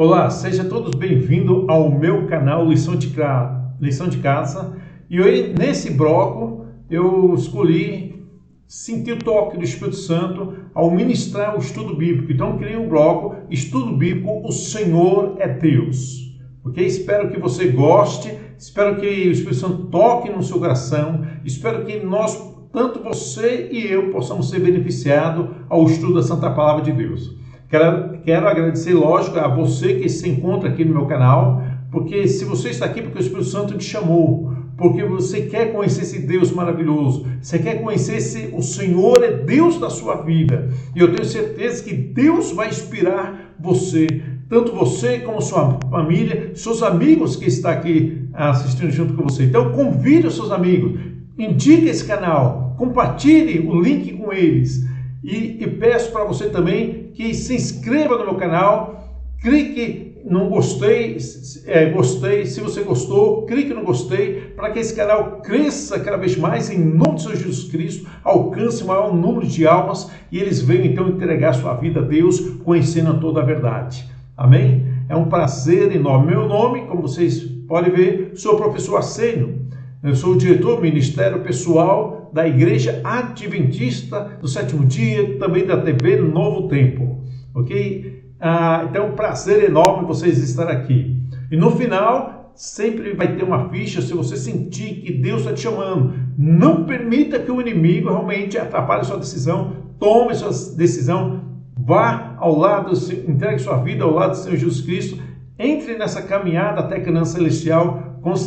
Olá, sejam todos bem-vindos ao meu canal Lição de Casa. E hoje, nesse bloco, eu escolhi sentir o toque do Espírito Santo ao ministrar o estudo bíblico. Então, eu criei um bloco, Estudo Bíblico, o Senhor é Deus. Ok? Espero que você goste, espero que o Espírito Santo toque no seu coração, espero que nós, tanto você e eu, possamos ser beneficiados ao estudo da Santa Palavra de Deus. Quero agradecer, lógico, a você que se encontra aqui no meu canal, porque se você está aqui, porque o Espírito Santo te chamou, porque você quer conhecer esse Deus maravilhoso, você quer conhecer o Senhor é Deus da sua vida, e eu tenho certeza que Deus vai inspirar você, tanto você como sua família, seus amigos que estão aqui assistindo junto com você. Então convide os seus amigos, indique esse canal, compartilhe o link com eles. E peço para você também que se inscreva no meu canal, clique no gostei, se você gostou, clique no gostei, para que esse canal cresça cada vez mais em nome de Senhor Jesus Cristo, alcance o maior número de almas e eles venham então entregar sua vida a Deus, conhecendo toda a verdade. Amém? É um prazer enorme. Meu nome, como vocês podem ver, sou o professor Arsênio. Eu sou o diretor do Ministério Pessoal da Igreja Adventista do Sétimo Dia, também da TV Novo Tempo, ok? Então é um prazer enorme vocês estarem aqui. E no final, sempre vai ter uma ficha se você sentir que Deus está te chamando. Não permita que o inimigo realmente atrapalhe a sua decisão, tome sua decisão, vá ao lado, entregue sua vida ao lado do Senhor Jesus Cristo, entre nessa caminhada até a Canaã Celestial,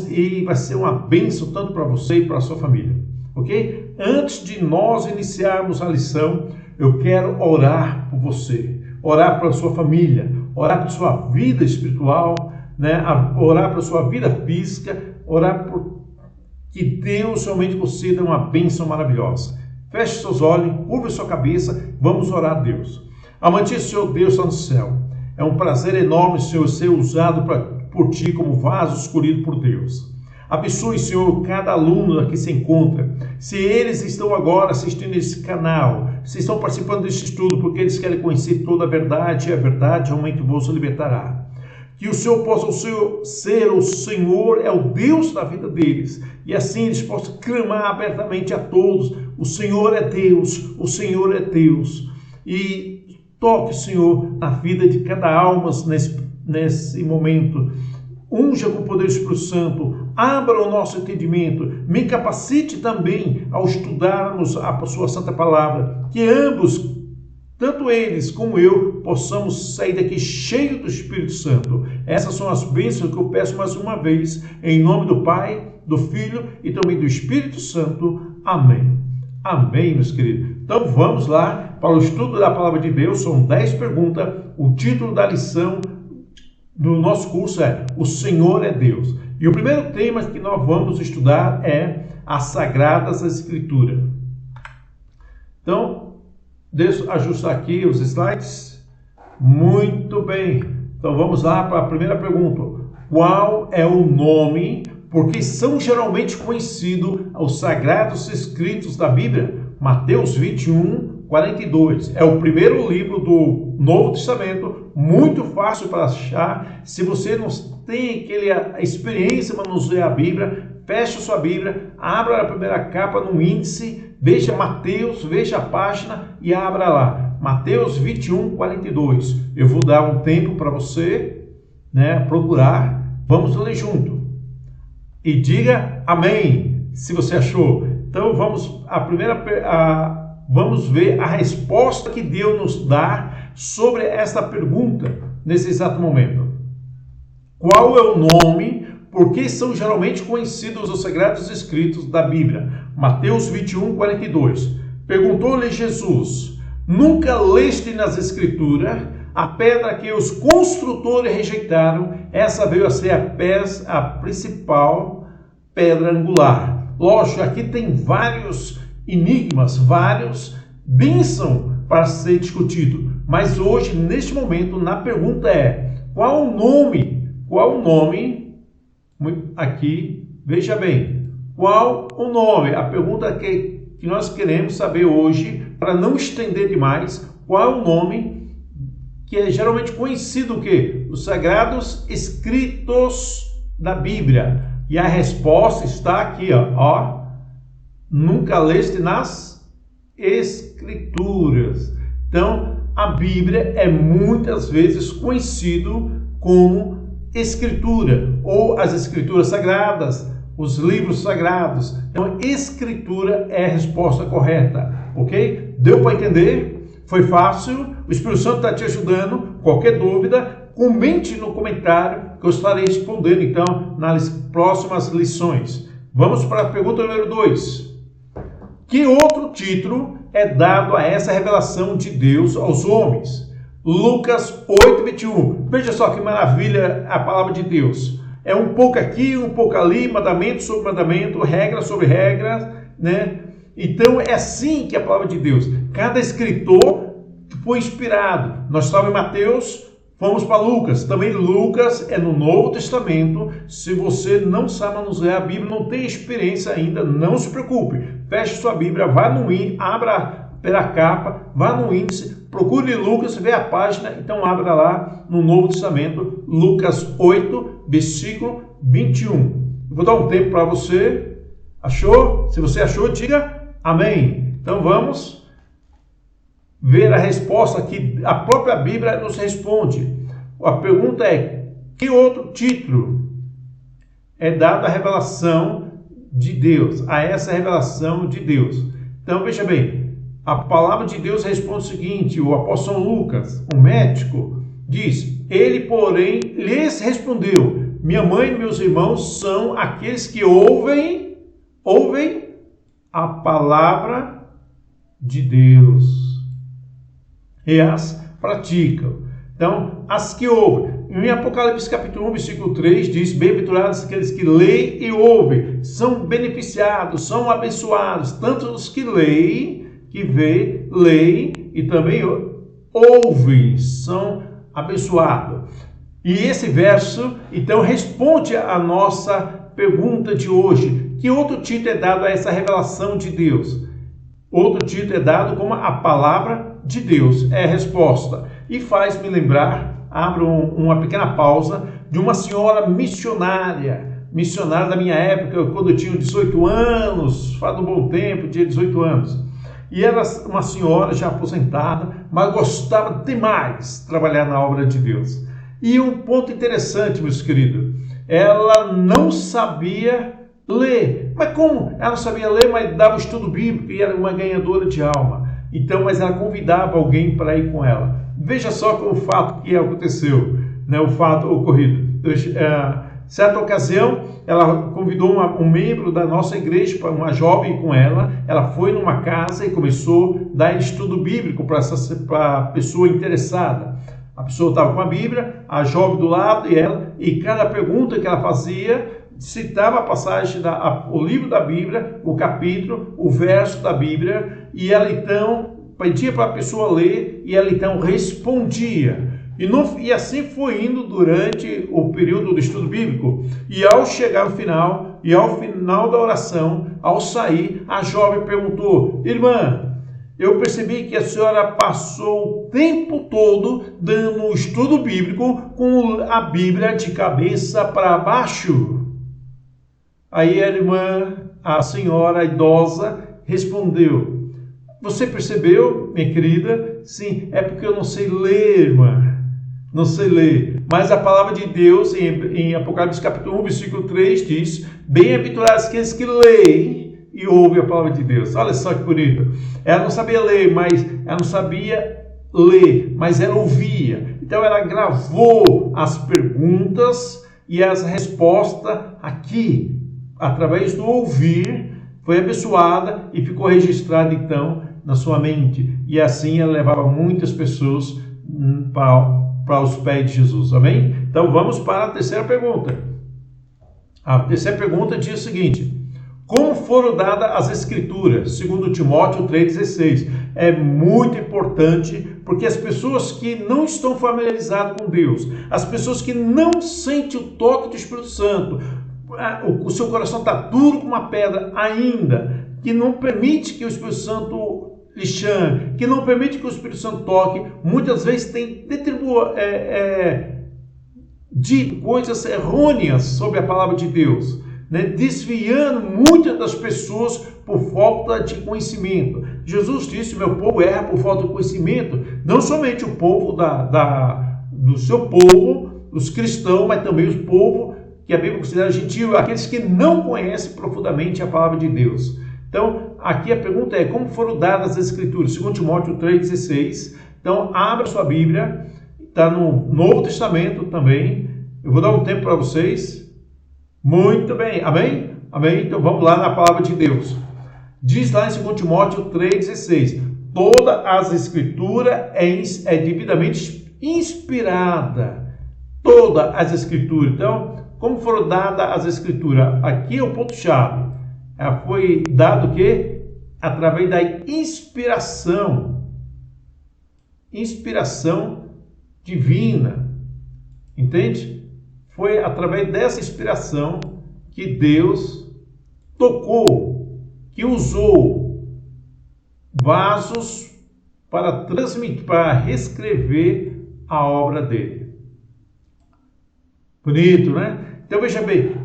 e vai ser uma bênção tanto para você e para a sua família, ok? Antes de nós iniciarmos a lição, eu quero orar por você, orar para a sua família, orar para a sua vida espiritual, né? Orar para a sua vida física, orar por que Deus realmente conceda uma bênção maravilhosa. Feche seus olhos, curva sua cabeça, vamos orar a Deus. Amantíssimo Senhor Deus está no céu. É um prazer enorme, Senhor, ser usado por Ti como vaso escolhido por Deus. Abençoe, Senhor, cada aluno que se encontra. Se eles estão agora assistindo esse canal, se estão participando desse estudo, porque eles querem conhecer toda a verdade, e a verdade realmente vos libertará. Que o Senhor possa ser o Senhor, é o Deus da vida deles. E assim eles possam clamar abertamente a todos. O Senhor é Deus, o Senhor é Deus. E toque, Senhor, na vida de cada alma nesse momento. Unja com o poder do Espírito Santo. Abra o nosso entendimento. Me capacite também ao estudarmos a sua santa palavra. Que ambos, tanto eles como eu, possamos sair daqui cheios do Espírito Santo. Essas são as bênçãos que eu peço mais uma vez. Em nome do Pai, do Filho e também do Espírito Santo. Amém. Amém, meus queridos. Então vamos lá para o estudo da Palavra de Deus. São 10 perguntas. O título da lição do nosso curso é O Senhor é Deus. E o primeiro tema que nós vamos estudar é as Sagradas Escrituras. Então, deixa eu ajustar aqui os slides. Muito bem. Então vamos lá para a primeira pergunta. Qual é o nome, porque são geralmente conhecidos os Sagrados Escritos da Bíblia? Mateus 21, 42. É o primeiro livro do Novo Testamento, muito fácil para achar. Se você não tem aquela experiência para manusear a Bíblia, feche sua Bíblia, abra a primeira capa no índice, veja Mateus, veja a página e abra lá. Mateus 21, 42. Eu vou dar um tempo para você, né, procurar. Vamos ler junto. E diga amém, se você achou. Então vamos ver a resposta que Deus nos dá sobre esta pergunta nesse exato momento. Qual é o nome, porque são geralmente conhecidos os Sagrados Escritos da Bíblia? Mateus 21, 42. Perguntou-lhe Jesus: nunca leste nas Escrituras a pedra que os construtores rejeitaram? Essa veio a ser a principal pedra angular. Lógico, aqui tem vários enigmas, vários bênçãos para ser discutido. Mas hoje, neste momento, na pergunta é: qual o nome? Qual o nome? Aqui, veja bem. Qual o nome? A pergunta que nós queremos saber hoje, para não estender demais, qual o nome que é geralmente conhecido o quê? Os Sagrados Escritos da Bíblia. E a resposta está aqui, ó. Nunca leste nas Escrituras. Então, a Bíblia é muitas vezes conhecido como Escritura, ou as Escrituras Sagradas, os livros sagrados. Então, Escritura é a resposta correta, ok? Deu para entender? Foi fácil? O Espírito Santo está te ajudando? Qualquer dúvida, comente no comentário que eu estarei respondendo, então, nas próximas lições. Vamos para a pergunta número 2. Que outro título é dado a essa revelação de Deus aos homens? Lucas 8:21. Veja só que maravilha a palavra de Deus. É um pouco aqui, um pouco ali, mandamento sobre mandamento, regra sobre regra, né? Então é assim que é a palavra de Deus. Cada escritor foi inspirado. Nós estávamos em Mateus, fomos para Lucas. Também Lucas é no Novo Testamento. Se você não sabe manusear a Bíblia, não tem experiência ainda, não se preocupe. Feche sua Bíblia, vá no índice, abra pela capa, vá no índice, procure Lucas, vê a página, então abra lá no Novo Testamento, Lucas 8, versículo 21. Eu vou dar um tempo para você. Achou? Se você achou, diga amém. Então vamos ver a resposta que a própria Bíblia nos responde. A pergunta é: que outro título é dado à revelação de Deus, a essa revelação de Deus? Então veja bem, a palavra de Deus responde o seguinte: o apóstolo Lucas, um médico, diz: ele, porém, lhes respondeu: minha mãe e meus irmãos são aqueles que ouvem a palavra de Deus e as praticam. Então, as que ouvem. Em Apocalipse capítulo 1, versículo 3, diz: bem-aventurados aqueles que leem e ouvem, são beneficiados, são abençoados, tanto os que leem, que vê, leem e também ouvem, são abençoados. E esse verso, então, responde a nossa pergunta de hoje: que outro título é dado a essa revelação de Deus? Outro título é dado como a palavra de Deus, é a resposta. E faz-me lembrar, abro uma pequena pausa, de uma senhora missionária da minha época, quando eu tinha 18 anos, faz um bom tempo, tinha 18 anos. E era uma senhora já aposentada, mas gostava demais de trabalhar na obra de Deus. E um ponto interessante, meus queridos, ela não sabia ler. Mas como? Ela não sabia ler, mas dava estudo bíblico e era uma ganhadora de alma. Então, mas ela convidava alguém para ir com ela. Veja só o fato que aconteceu, né? O fato ocorrido. Certa ocasião, ela convidou um membro da nossa igreja, uma jovem com ela. Ela foi numa casa e começou a dar estudo bíblico para a pessoa interessada. A pessoa estava com a Bíblia, a jovem do lado e ela, e cada pergunta que ela fazia citava a passagem, o livro da Bíblia, o capítulo, o verso da Bíblia, e ela então pedia para a pessoa ler e ela então respondia. E assim foi indo durante o período do estudo bíblico. E ao chegar no final, e ao final da oração, ao sair, a jovem perguntou: irmã, eu percebi que a senhora passou o tempo todo dando um estudo bíblico com a Bíblia de cabeça para baixo. Aí a irmã, a senhora idosa, respondeu: você percebeu, minha querida? Sim, é porque eu não sei ler, irmã. Não sei ler. Mas a palavra de Deus, em Apocalipse capítulo 1, versículo 3, diz: bem-aventurados aqueles que leem e ouvem a palavra de Deus. Olha só que bonito. Ela não sabia ler, mas ela ouvia. Então ela gravou as perguntas e as respostas aqui. Através do ouvir, foi abençoada e ficou registrada então na sua mente. E assim ela levava muitas pessoas para os pés de Jesus. Amém? Então vamos para a terceira pergunta. A terceira pergunta diz o seguinte: como foram dadas as Escrituras? Segundo Timóteo 3,16. É muito importante, porque as pessoas que não estão familiarizadas com Deus, as pessoas que não sentem o toque do Espírito Santo, o seu coração está duro como uma pedra ainda, que não permite que o Espírito Santo lhe chame, que não permite que o Espírito Santo toque, muitas vezes tem dito coisas errôneas sobre a palavra de Deus, né? Desviando muitas das pessoas por falta de conhecimento. Jesus disse: meu povo erra por falta de conhecimento, não somente o povo do seu povo, os cristãos, mas também o povo que a Bíblia considera gentil, aqueles que não conhecem profundamente a palavra de Deus. Então, aqui a pergunta é: como foram dadas as Escrituras? 2 Timóteo 3,16. Então, abra sua Bíblia, está no Novo Testamento também. Eu vou dar um tempo para vocês. Muito bem, amém? Amém? Então, vamos lá na palavra de Deus. Diz lá em 2 Timóteo 3,16: toda as Escrituras é devidamente inspirada. Todas as Escrituras. Então, como foram dadas as Escrituras? Aqui é o ponto-chave. Foi dado o quê? Através da inspiração. Inspiração divina. Entende? Foi através dessa inspiração que Deus tocou, que usou vasos para transmitir, para reescrever a obra dele. Bonito, né? Então veja bem,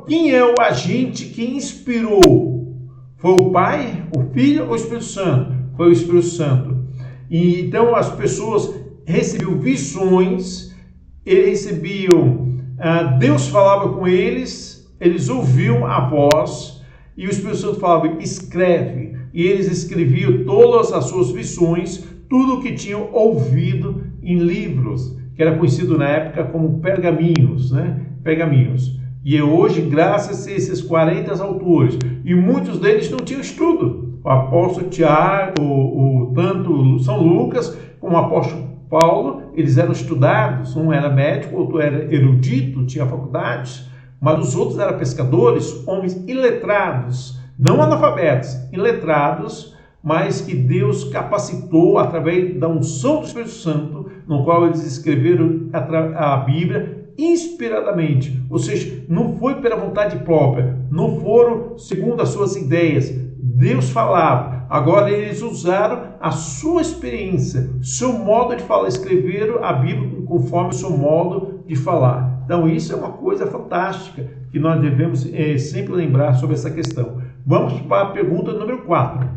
quem é o agente que inspirou? Foi o Pai, o Filho ou o Espírito Santo? Foi o Espírito Santo. E então as pessoas recebiam visões, eles recebiam, Deus falava com eles, eles ouviam a voz e o Espírito Santo falava: escreve. E eles escreviam todas as suas visões, tudo o que tinham ouvido em livros, que era conhecido na época como pergaminhos, né? Pergaminhos. E hoje, graças a esses 40 autores, e muitos deles não tinham estudo. O apóstolo Tiago, tanto São Lucas como o apóstolo Paulo, eles eram estudados. Um era médico, outro era erudito, tinha faculdades, mas os outros eram pescadores, homens iletrados, não analfabetos, iletrados, mas que Deus capacitou através da unção do Espírito Santo, no qual eles escreveram a Bíblia inspiradamente, ou seja, não foi pela vontade própria, não foram segundo as suas ideias. Deus falava, agora eles usaram a sua experiência, seu modo de falar, escreveram a Bíblia conforme o seu modo de falar. Então isso é uma coisa fantástica que nós devemos sempre lembrar sobre essa questão. Vamos para a pergunta número 4.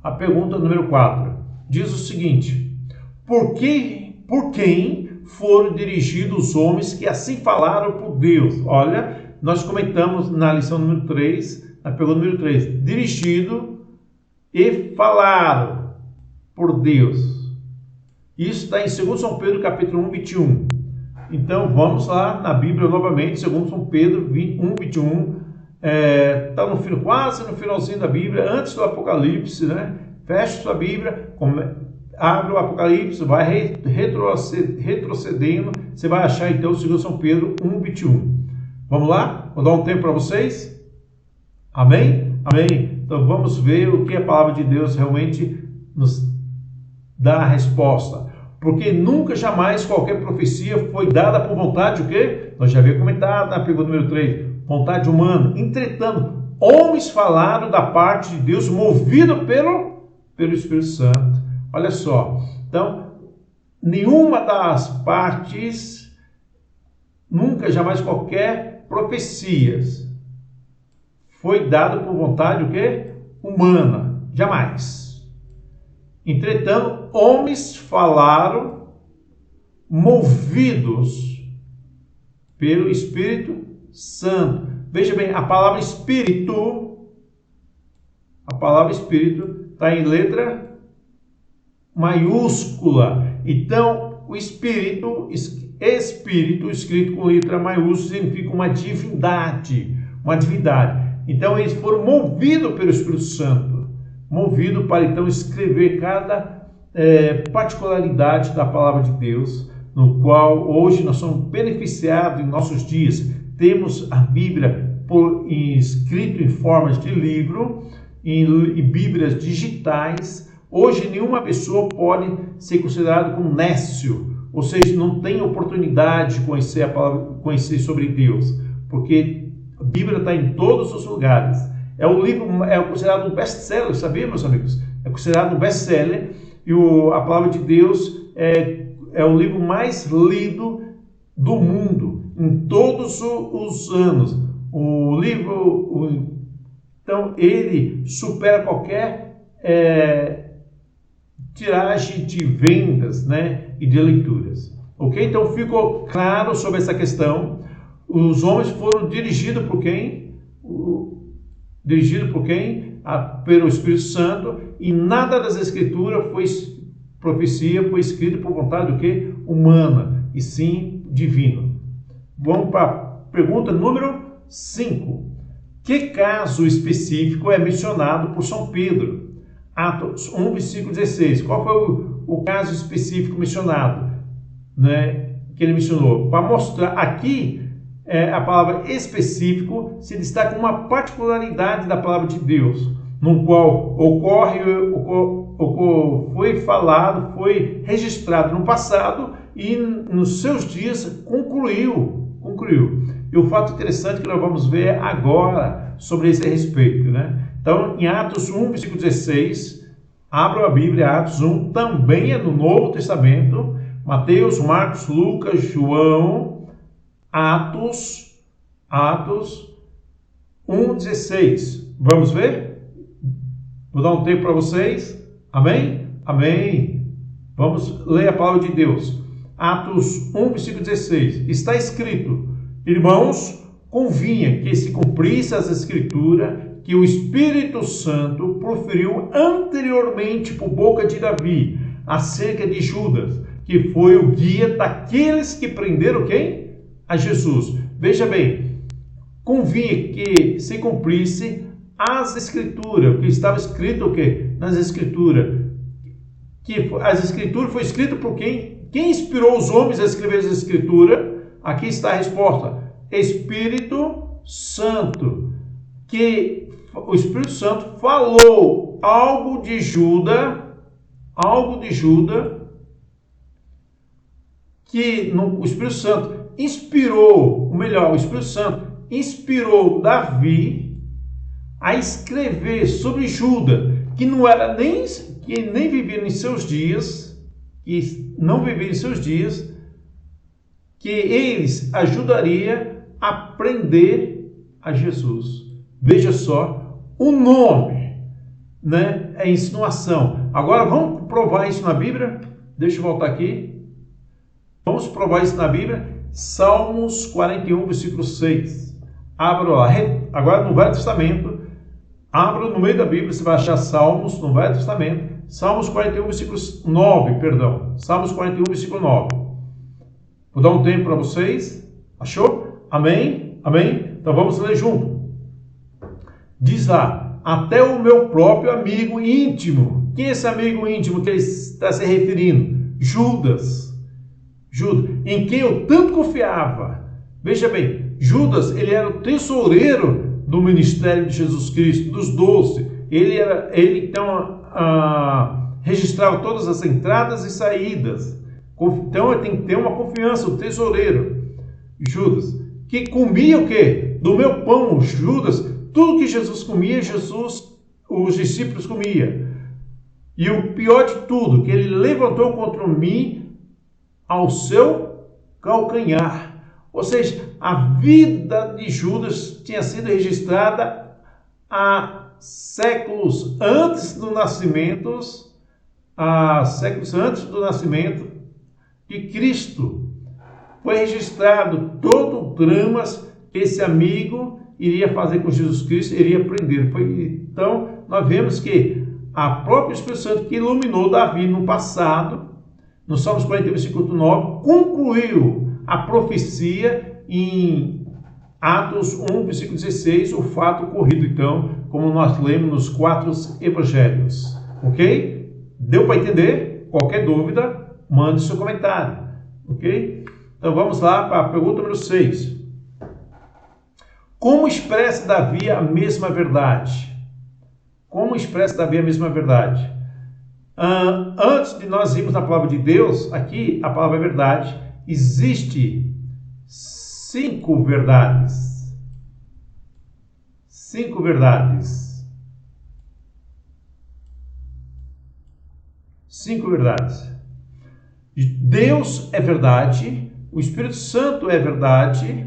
A pergunta número 4 diz o seguinte: por quem foram dirigidos os homens que assim falaram por Deus? Olha, nós comentamos na lição número 3, na pergunta número 3, dirigido e falaram por Deus. Isso está em 2 São Pedro, capítulo 1, 21. Então, vamos lá na Bíblia novamente, 2 São Pedro 1, 21. Está quase no finalzinho da Bíblia, antes do Apocalipse, né? Feche sua Bíblia, abre o Apocalipse, vai retrocedendo, você vai achar então 2 São Pedro 1, 21. Vamos lá? Vou dar um tempo para vocês. Amém? Amém? Então vamos ver o que a palavra de Deus realmente nos dá a resposta. Porque nunca, jamais, qualquer profecia foi dada por vontade, o quê? Nós já havíamos comentado na pergunta número 3, vontade humana. Entretanto, homens falaram da parte de Deus, movido pelo Espírito Santo. Olha só, então, nenhuma das partes, nunca, jamais, qualquer profecias foi dado por vontade, o quê? Humana, jamais. Entretanto, homens falaram movidos pelo Espírito Santo. Veja bem, a palavra Espírito está em letra maiúscula. Então, o Espírito escrito com letra maiúscula, significa uma divindade. Então, eles foram movidos pelo Espírito Santo, movido para então escrever cada particularidade da palavra de Deus, no qual hoje nós somos beneficiados em nossos dias. Temos a Bíblia escrito em formas de livro, em Bíblias digitais. Hoje nenhuma pessoa pode ser considerada como nécio, ou seja, não tem oportunidade de conhecer a palavra, conhecer sobre Deus, porque a Bíblia está em todos os lugares. É o livro, é considerado um best-seller, sabia, meus amigos? É considerado um best-seller e a palavra de Deus é o livro mais lido do mundo em todos os anos. Então, ele supera qualquer tiragem de vendas, né, e de leituras. Ok? Então, ficou claro sobre essa questão. Os homens foram dirigidos por quem? Dirigidos por quem? Pelo Espírito Santo, e nada das Escrituras profecia foi escrita por vontade do quê? Humana, e sim divino. Vamos para a pergunta número 5. Que caso específico é mencionado por São Pedro? Atos 1, versículo 16. Qual foi o caso específico mencionado, né, que ele mencionou? Para mostrar aqui, a palavra específico se destaca uma particularidade da palavra de Deus, no qual foi falado, foi registrado no passado e nos seus dias concluiu. E o fato interessante que nós vamos ver agora sobre esse respeito, né? Então, em Atos 1, versículo 16, abram a Bíblia, Atos 1, também é no Novo Testamento, Mateus, Marcos, Lucas, João, Atos 1, 16. Vamos ver? Vou dar um tempo para vocês. Amém? Amém. Vamos ler a palavra de Deus. Atos 1, versículo 16. Está escrito: irmãos, convinha que se cumprisse as Escrituras que o Espírito Santo proferiu anteriormente por boca de Davi acerca de Judas, que foi o guia daqueles que prenderam quem? A Jesus. Veja bem, convinha que se cumprisse as Escrituras, o que estava escrito o quê? Nas Escrituras. Que as Escrituras foi escrito por quem? Quem inspirou os homens a escrever as Escrituras? Aqui está a resposta: Espírito Santo. Que o Espírito Santo falou algo de Judas, que o Espírito Santo inspirou, o Espírito Santo inspirou Davi a escrever sobre Judas, que nem vivia em seus dias, que eles ajudaria a prender a Jesus. Veja só, o nome, né, é insinuação. Agora vamos provar isso na Bíblia? Deixa eu voltar aqui. Vamos provar isso na Bíblia. Salmos 41, versículo 6. Abra lá. Agora no Velho Testamento. Abra no meio da Bíblia, você vai achar Salmos no Velho Testamento. Salmos 41, versículo 9, perdão. Salmos 41, versículo 9. Vou dar um tempo para vocês. Achou? Amém? Amém? Então vamos ler junto. Diz lá: até o meu próprio amigo íntimo. Quem é esse amigo íntimo que ele está se referindo? Judas, em quem eu tanto confiava. Veja bem, Judas, ele era o tesoureiro do ministério de Jesus Cristo, dos 12. Ele então registrava todas as entradas e saídas. Então ele tem que ter uma confiança, o tesoureiro, Judas, que comia o quê? Do meu pão. Judas, tudo que Jesus comia, os discípulos comiam. E o pior de tudo, que ele levantou contra mim ao seu calcanhar. Ou seja, a vida de Judas tinha sido registrada há séculos antes do nascimento, de Cristo. Foi registrado todo o drama que esse amigo iria fazer com Jesus Cristo, iria prender. Então, nós vemos que a própria Espírito Santo que iluminou Davi no passado, no Salmos 41, versículo 9, concluiu a profecia em Atos 1, versículo 16, o fato ocorrido, então, como nós lemos nos 4 evangelhos. Ok? Deu para entender? Qualquer dúvida, mande seu comentário. Ok? Então vamos lá para a pergunta número 6. Como expressa Davi a mesma verdade? Como expressa Davi a mesma verdade? Antes de nós irmos na palavra de Deus, aqui a palavra é verdade, existe 5 verdades. 5 verdades. 5 verdades. Deus é verdade, o Espírito Santo é verdade,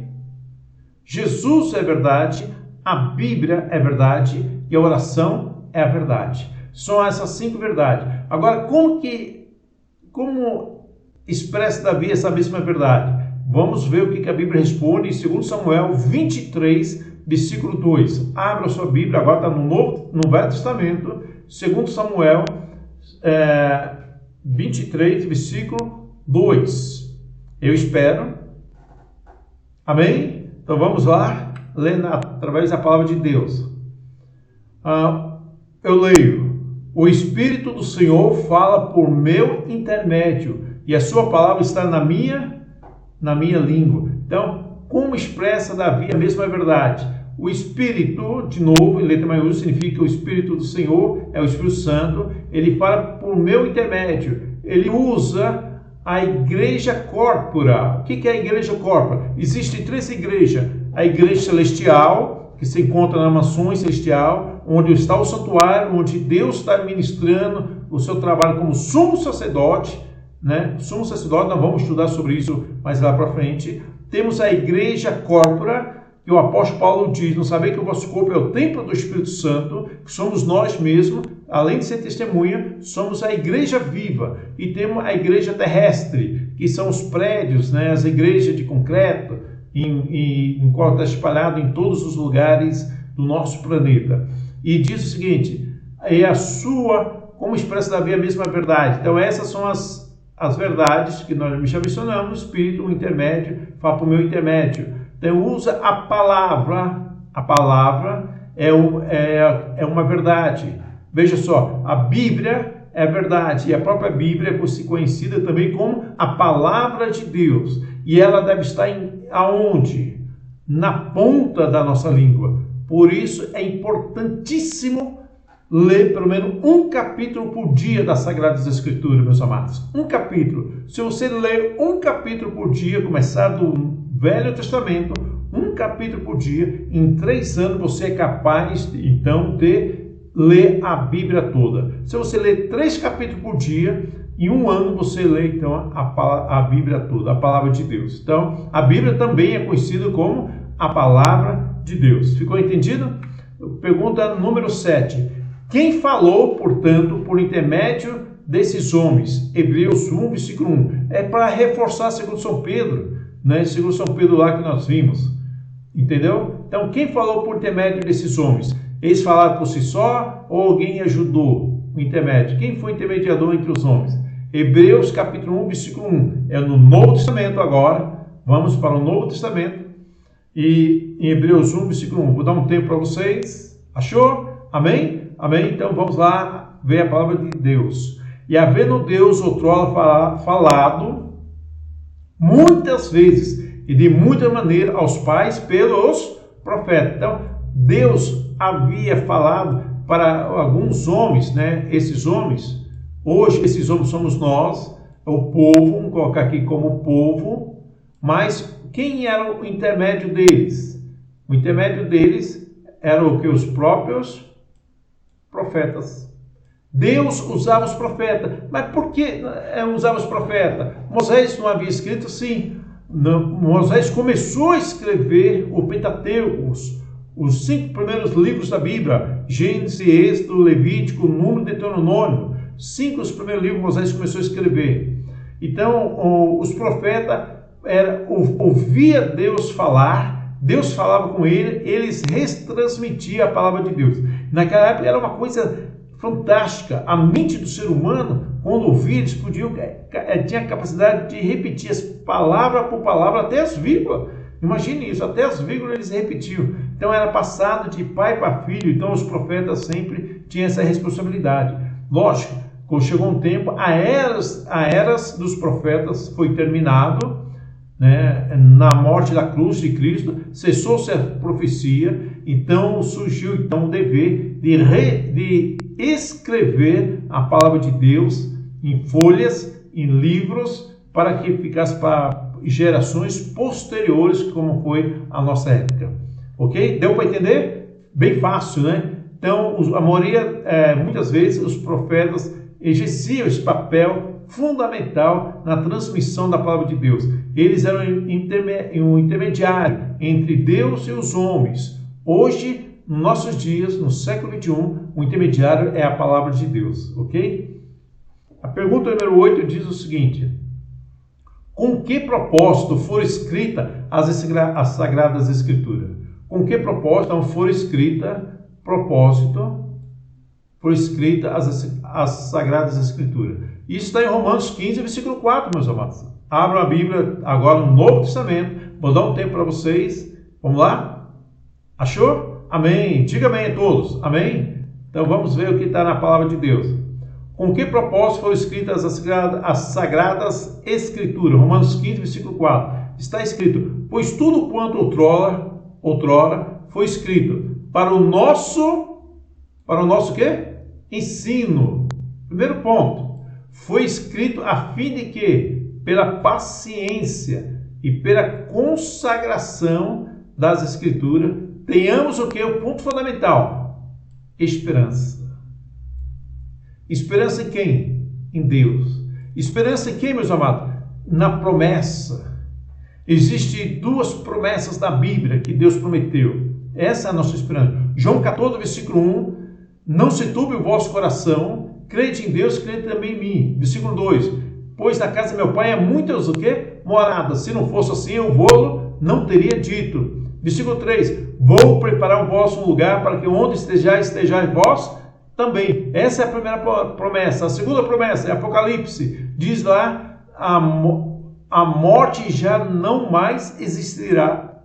Jesus é verdade, a Bíblia é verdade e a oração é a verdade. São essas 5 verdades. Agora, como expressa Davi essa mesma verdade? Vamos ver o que a Bíblia responde em 2 Samuel 23, versículo 2. Abra a sua Bíblia, agora está no Velho Testamento, 2 Samuel 23, versículo 2. Eu espero. Amém? Então vamos lá, lendo através da palavra de Deus. Eu leio. O Espírito do Senhor fala por meu intermédio, e a sua palavra está na minha língua. Então, como expressa Davi a mesma verdade? O Espírito, de novo, em letra maiúscula, significa o Espírito do Senhor, é o Espírito Santo. Ele fala por meu intermédio. Ele usa a igreja corpora. O que é a igreja corpora? Existem 3 igrejas. A igreja celestial, que se encontra na mansão celestial, onde está o santuário, onde Deus está ministrando o seu trabalho como sumo sacerdote, né? Sumo sacerdote, nós vamos estudar sobre isso mais lá para frente. Temos a igreja corpora, que o apóstolo Paulo diz, não saber que o vosso corpo é o templo do Espírito Santo, que somos nós mesmos, além de ser testemunha, somos a igreja viva. E temos a igreja terrestre, que são os prédios, né? As igrejas de concreto, em qual está espalhado em todos os lugares do nosso planeta. E diz o seguinte, como expressa Davi a mesma verdade. Então essas são as verdades que nós já mencionamos, o Espírito, o intermédio, fala por meu intermédio. Então usa a palavra é uma verdade. Veja só, a Bíblia é verdade, e a própria Bíblia é conhecida também como a palavra de Deus. E ela deve estar aonde? Na ponta da nossa língua. Por isso é importantíssimo ler pelo menos um capítulo por dia das Sagradas Escrituras, meus amados. Um capítulo. Se você ler um capítulo por dia, começar do Velho Testamento, um capítulo por dia, em 3 anos você é capaz, então, de ler a Bíblia toda. Se você ler 3 capítulos por dia, em 1 ano você lê, então, a Bíblia toda, a palavra de Deus. Então, a Bíblia também é conhecida como a palavra de Deus. Ficou entendido? Pergunta número 7. Quem falou, portanto, por intermédio desses homens? Hebreus 1, versículo 1. É para reforçar segundo São Pedro, né? Segundo São Pedro lá que nós vimos. Entendeu? Então, quem falou por intermédio desses homens? Eles falaram por si só ou alguém ajudou o intermédio? Quem foi o intermediador entre os homens? Hebreus capítulo 1, versículo 1. É no Novo Testamento agora. Vamos para o Novo Testamento. E em Hebreus 1, versículo 1. Vou dar um tempo para vocês. Achou? Amém? Amém? Então vamos lá ver a palavra de Deus. E havendo Deus outrora falado muitas vezes e de muita maneira aos pais pelos profetas. Então, Deus havia falado para alguns homens, né? Esses homens, hoje esses homens somos nós, o povo, vamos colocar aqui como povo, mas quem era o intermédio deles? O intermédio deles era o que? Os próprios profetas. Deus usava os profetas. Mas por que usava os profetas? Moisés não havia escrito? Sim. Moisés começou a escrever o Pentateuco, os 5 primeiros livros da Bíblia, Gênesis, Êxodo, Levítico, Número, Deuteronômio. 5 dos primeiros livros Moisés começou a escrever. Então, os profetas ouvia Deus falar, Deus falava com eles retransmitiam a palavra de Deus. Naquela época era uma coisa fantástica. A mente do ser humano, quando ouvia, eles tinha a capacidade de repetir as palavra por palavra, até as vírgulas. Imagine isso, até as vírgulas eles repetiam. Então era passado de pai para filho. Então os profetas sempre tinham essa responsabilidade. Lógico, quando chegou um tempo, a eras dos profetas foi terminado, né? Na morte da cruz de Cristo, cessou-se a profecia. Então surgiu o dever de escrever a palavra de Deus em folhas, em livros, para que ficasse para gerações posteriores, como foi a nossa época. Ok? Deu para entender? bem fácil, né? Então, a maioria, muitas vezes, os profetas exerciam esse papel fundamental na transmissão da palavra de Deus. Eles eram um intermediário entre Deus e os homens. Hoje, nos nossos dias, no século XXI, o intermediário é a palavra de Deus, ok? A pergunta número 8 diz o seguinte: com que propósito foram escritas as Sagradas Escrituras? Com que propósito foram escritas as Sagradas Escrituras? Isso está em Romanos 15, versículo 4, meus amados. Abram a Bíblia agora no Novo Testamento. Vou dar um tempo para vocês. Vamos lá? Achou? Amém. Diga amém a todos. Amém? Então vamos ver o que está na palavra de Deus. Com que propósito foram escritas as Sagradas Escrituras? Romanos 15, versículo 4. Está escrito: pois tudo quanto outrora foi escrito para o nosso quê? Ensino. Primeiro ponto. Foi escrito a fim de que, pela paciência e pela consagração das Escrituras, tenhamos o quê? O ponto fundamental: esperança. Esperança em quem? Em Deus. Esperança em quem, meus amados? Na promessa. Existem duas promessas da Bíblia que Deus prometeu. Essa é a nossa esperança. João 14, versículo 1. Não se turbe o vosso coração, crede em Deus, crede também em mim. Versículo 2. Pois na casa de meu pai há muitas o quê? Moradas. Se não fosse assim, eu vou não teria dito. Versículo 3. Vou preparar o vosso lugar para que onde estejais vós também. Essa é a primeira promessa. A segunda promessa é Apocalipse. Diz lá: a morte já não mais existirá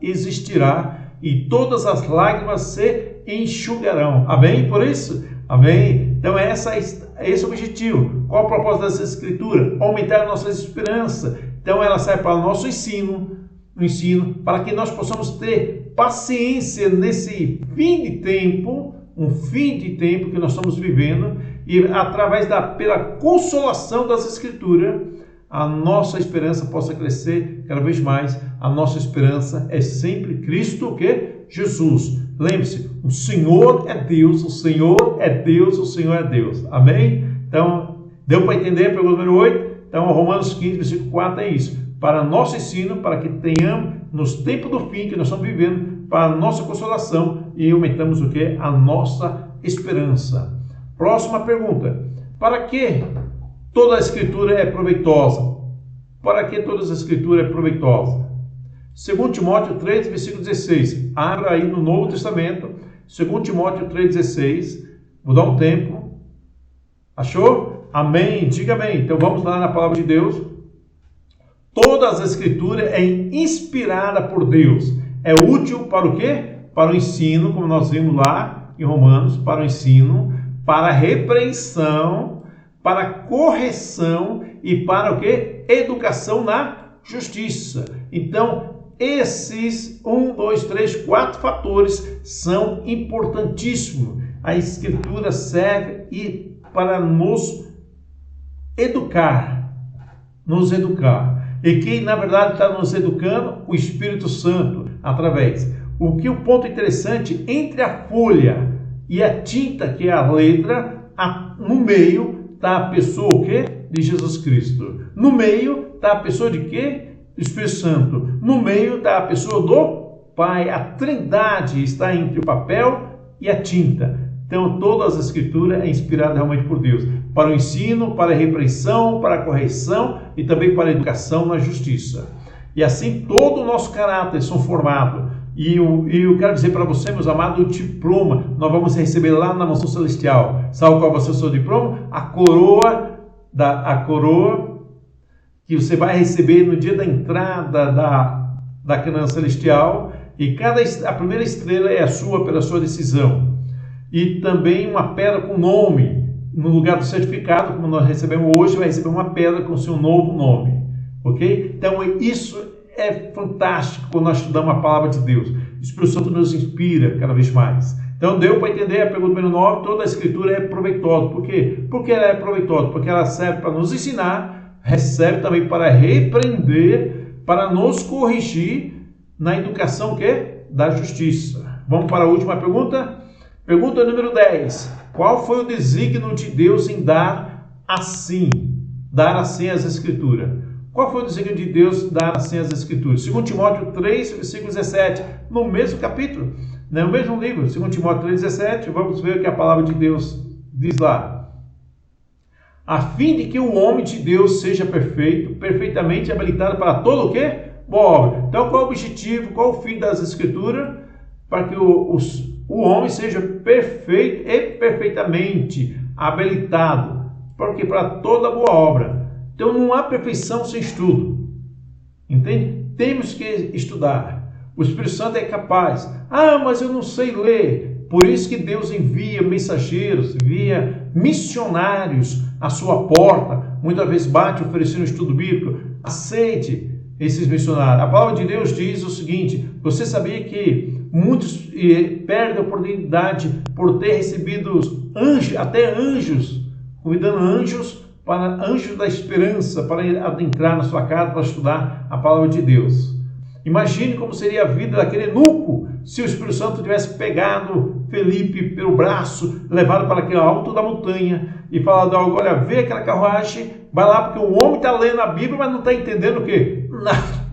e todas as lágrimas se enxugarão. Amém? Por isso? Amém? Então esse é o objetivo. Qual o propósito dessa escritura? Aumentar a nossa esperança. Então ela serve para o nosso ensino, para que nós possamos ter paciência nesse fim de tempo, um fim de tempo que nós estamos vivendo, e através pela consolação das escrituras, a nossa esperança possa crescer cada vez mais. A nossa esperança é sempre Cristo, que Jesus. Lembre-se, o Senhor é Deus, o Senhor é Deus, o Senhor é Deus. Amém? Então, deu para entender a pergunta número 8? Então, Romanos 15, versículo 4 é isso. Para nosso ensino, para que tenhamos, nos tempos do fim que nós estamos vivendo, para a nossa consolação e aumentamos o que? A nossa esperança. Próxima pergunta. Para que toda a Escritura é proveitosa? Para que toda a Escritura é proveitosa? 2 Timóteo 3, versículo 16. Abra aí no Novo Testamento. 2 Timóteo 3, 16. Vou dar um tempo. Achou? Amém. Diga amém. Então vamos lá na palavra de Deus. Toda a Escritura é inspirada por Deus. É útil para o quê? Para o ensino, como nós vimos lá em Romanos, para o ensino, para a repreensão, para a correção e para o quê? Educação na justiça. Então, esses 4 fatores são importantíssimos. A Escritura serve para nos educar. E quem, na verdade, está nos educando? O Espírito Santo, através. O ponto interessante, entre a folha e a tinta, que é a letra, no meio está a pessoa o quê? De Jesus Cristo. No meio está a pessoa de quê? Do Espírito Santo. No meio está a pessoa do Pai. A Trindade está entre o papel e a tinta. Então, todas as Escrituras é inspirada realmente por Deus. Para o ensino, para a repreensão, para a correção e também para a educação na justiça. E assim, todo o nosso caráter são formados. E eu quero dizer para você, meus amados, o diploma nós vamos receber lá na mansão celestial. Sabe qual vai ser o seu diploma? A coroa que você vai receber no dia da entrada da Canaã celestial. E a primeira estrela é a sua, pela sua decisão. E também uma pedra com nome. No lugar do certificado, como nós recebemos hoje, vai receber uma pedra com seu novo nome. Ok? Então, isso é fantástico quando nós estudamos a palavra de Deus. O Espírito Santo nos inspira cada vez mais. Então, deu para entender a pergunta número 9, toda a Escritura é proveitosa. Por quê? Porque ela é proveitosa, porque ela serve para nos ensinar, serve também para repreender, para nos corrigir na educação da justiça. Vamos para a última pergunta? Pergunta número 10. Qual foi o desígnio de Deus em dar assim as Escrituras? Qual foi o desígnio de Deus dar assim as Escrituras? 2 Timóteo 3, versículo 17, no mesmo capítulo, no mesmo livro, 2 Timóteo 3, 17, vamos ver o que a palavra de Deus diz lá. A fim de que o homem de Deus seja perfeito, perfeitamente habilitado para todo o quê? Boa obra. Então, qual é o objetivo, qual é o fim das Escrituras? Para que o homem seja perfeito e perfeitamente habilitado. Porque para toda boa obra. Então, não há perfeição sem estudo. Entende? Temos que estudar. O Espírito Santo é capaz. Ah, mas eu não sei ler. Por isso que Deus envia mensageiros, envia missionários à sua porta. Muitas vezes bate oferecendo estudo bíblico. Aceite esses missionários. A palavra de Deus diz o seguinte: você sabia que muitos perdem a oportunidade por ter recebido anjos, até anjos, convidando anjos da esperança para adentrar na sua casa para estudar a palavra de Deus. Imagine como seria a vida daquele eunuco se o Espírito Santo tivesse pegado Felipe pelo braço, levado para aquele alto da montanha e falado algo: olha, vê aquela carruagem, vai lá, porque o homem está lendo a Bíblia, mas não está entendendo o quê?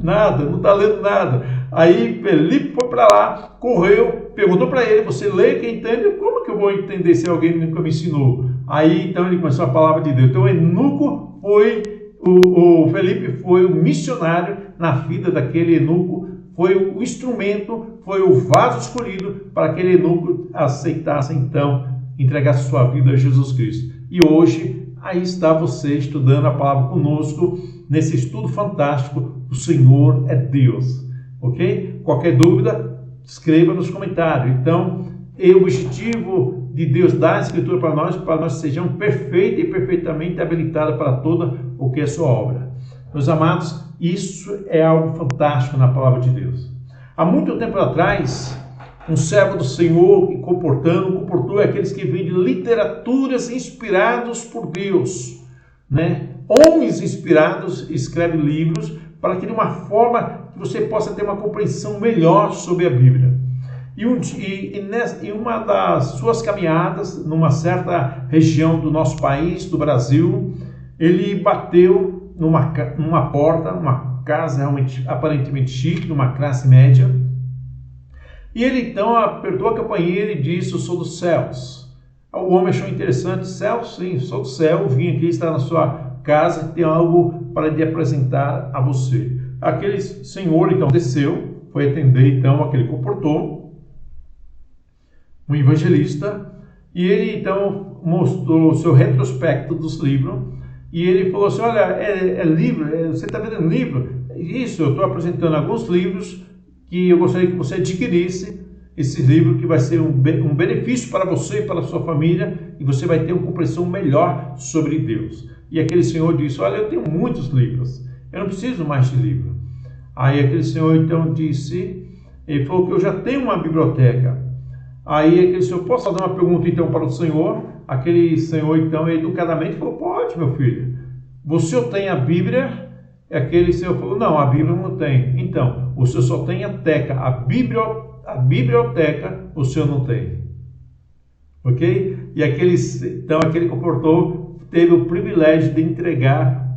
Nada, não está lendo nada. Aí Felipe foi para lá, correu, perguntou para ele: você lê, quem entende? Como que eu vou entender se alguém nunca me ensinou? Aí então ele começou a palavra de Deus. Então o eunuco foi, o Felipe foi o missionário na vida daquele eunuco, foi o instrumento, foi o vaso escolhido para aquele eunuco aceitasse então, entregasse sua vida a Jesus Cristo. E hoje, aí está você estudando a palavra conosco, nesse estudo fantástico. O Senhor é Deus, ok? Qualquer dúvida, escreva nos comentários. Então, o objetivo de Deus dar a Escritura para nós sejamos perfeitos e perfeitamente habilitados para toda o que é sua obra. Meus amados, isso é algo fantástico na palavra de Deus. Há muito tempo atrás, um servo do Senhor que comportou aqueles que vêm de literaturas inspirados por Deus, né? Homens inspirados escrevem livros para que de uma forma que você possa ter uma compreensão melhor sobre a Bíblia. E uma das suas caminhadas, numa certa região do nosso país, do Brasil, ele bateu numa porta, uma casa realmente aparentemente chique, numa classe média, e ele então apertou a campainha e disse: eu sou dos céus. O homem achou interessante: céu? Sim, sou do céu, vim aqui estar na sua casa, tem algo para lhe apresentar a você. Aquele senhor então desceu, foi atender então aquele comportou, um evangelista, e ele então mostrou o seu retrospecto dos livros, e ele falou assim: olha, é livro, você está vendendo livro? Isso, eu estou apresentando alguns livros que eu gostaria que você adquirisse, esse livro que vai ser um benefício para você e para a sua família, e você vai ter uma compreensão melhor sobre Deus. E aquele senhor disse: olha, eu tenho muitos livros, eu não preciso mais de livro. Aí aquele senhor então disse, ele falou que eu já tenho uma biblioteca. Aí aquele senhor: posso fazer uma pergunta então para o senhor? Aquele senhor então educadamente falou: pode, meu filho. Você tem a Bíblia? Aquele senhor falou: não, a Bíblia não tem. Então, o senhor só tem a teca, a biblioteca o senhor não tem. Ok? E aquele comportou, teve o privilégio de entregar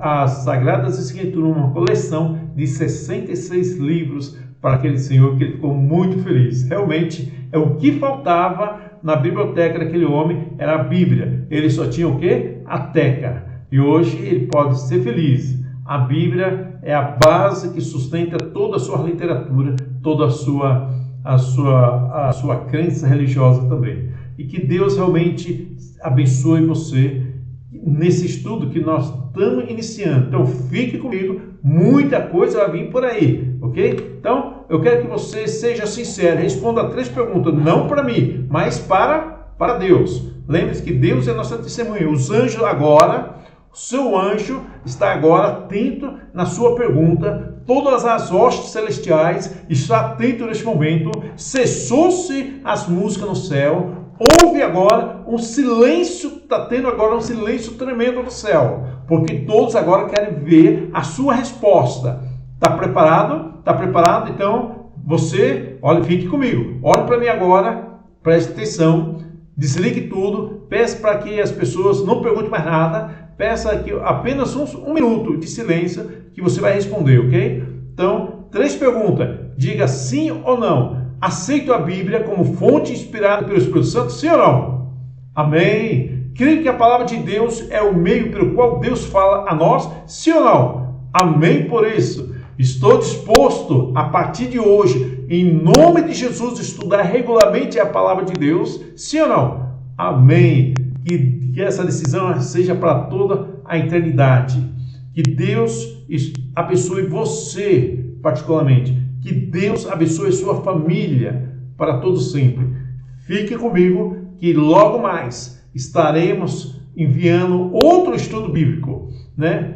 as Sagradas Escrituras, uma coleção de 66 livros para aquele senhor, que ele ficou muito feliz. Realmente, o que faltava na biblioteca daquele homem era a Bíblia. Ele só tinha o quê? A teca. E hoje ele pode ser feliz. A Bíblia é a base que sustenta toda a sua literatura, toda a sua crença religiosa também. E que Deus realmente abençoe você nesse estudo que nós estamos iniciando. Então fique comigo, muita coisa vai vir por aí, ok? Então eu quero que você seja sincero, responda 3 perguntas, não para mim, mas para Deus. Lembre-se que Deus é nossa testemunha. Os anjos agora, o seu anjo está agora atento na sua pergunta. Todas as hostes celestiais estão atentas neste momento. Cessou-se as músicas no céu. Houve agora um silêncio, está tendo agora um silêncio tremendo no céu. Porque todos agora querem ver a sua resposta. Está preparado? Está preparado? Então, você, olha, fique comigo, olhe para mim agora, preste atenção, desligue tudo, peça para que as pessoas não perguntem mais nada, peça que apenas um minuto de silêncio que você vai responder, ok? Então, 3 perguntas, diga sim ou não. Aceito a Bíblia como fonte inspirada pelo Espírito Santo, sim ou não? Amém. Creio que a palavra de Deus é o meio pelo qual Deus fala a nós, sim ou não? Amém por isso. Estou disposto, a partir de hoje, em nome de Jesus, estudar regularmente a palavra de Deus, sim ou não? Amém. Que essa decisão seja para toda a eternidade. Que Deus abençoe você, particularmente. Que Deus abençoe sua família para todo sempre. Fique comigo, que logo mais estaremos enviando outro estudo bíblico, né?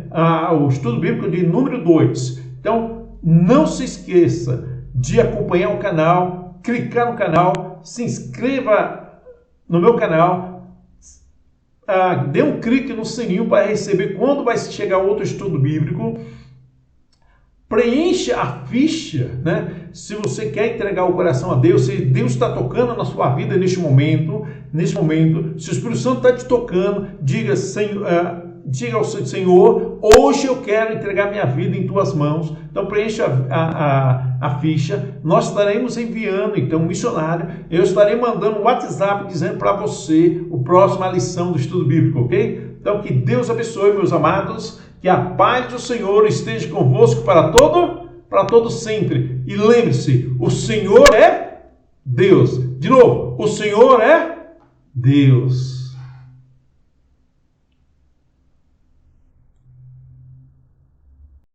O estudo bíblico de número 2. Então, não se esqueça de acompanhar o canal, clicar no canal, se inscreva no meu canal, dê um clique no sininho para receber quando vai chegar outro estudo bíblico. Preencha a ficha, né? Se você quer entregar o coração a Deus, se Deus está tocando na sua vida neste momento, se o Espírito Santo está te tocando, diga ao Senhor, hoje eu quero entregar minha vida em tuas mãos. Então preencha a ficha. Nós estaremos enviando, então, um missionário. Eu estarei mandando um WhatsApp dizendo para você a próxima lição do estudo bíblico, ok? Então que Deus abençoe, meus amados, que a paz do Senhor esteja convosco para todo sempre. E lembre-se, o Senhor é Deus. De novo, o Senhor é Deus.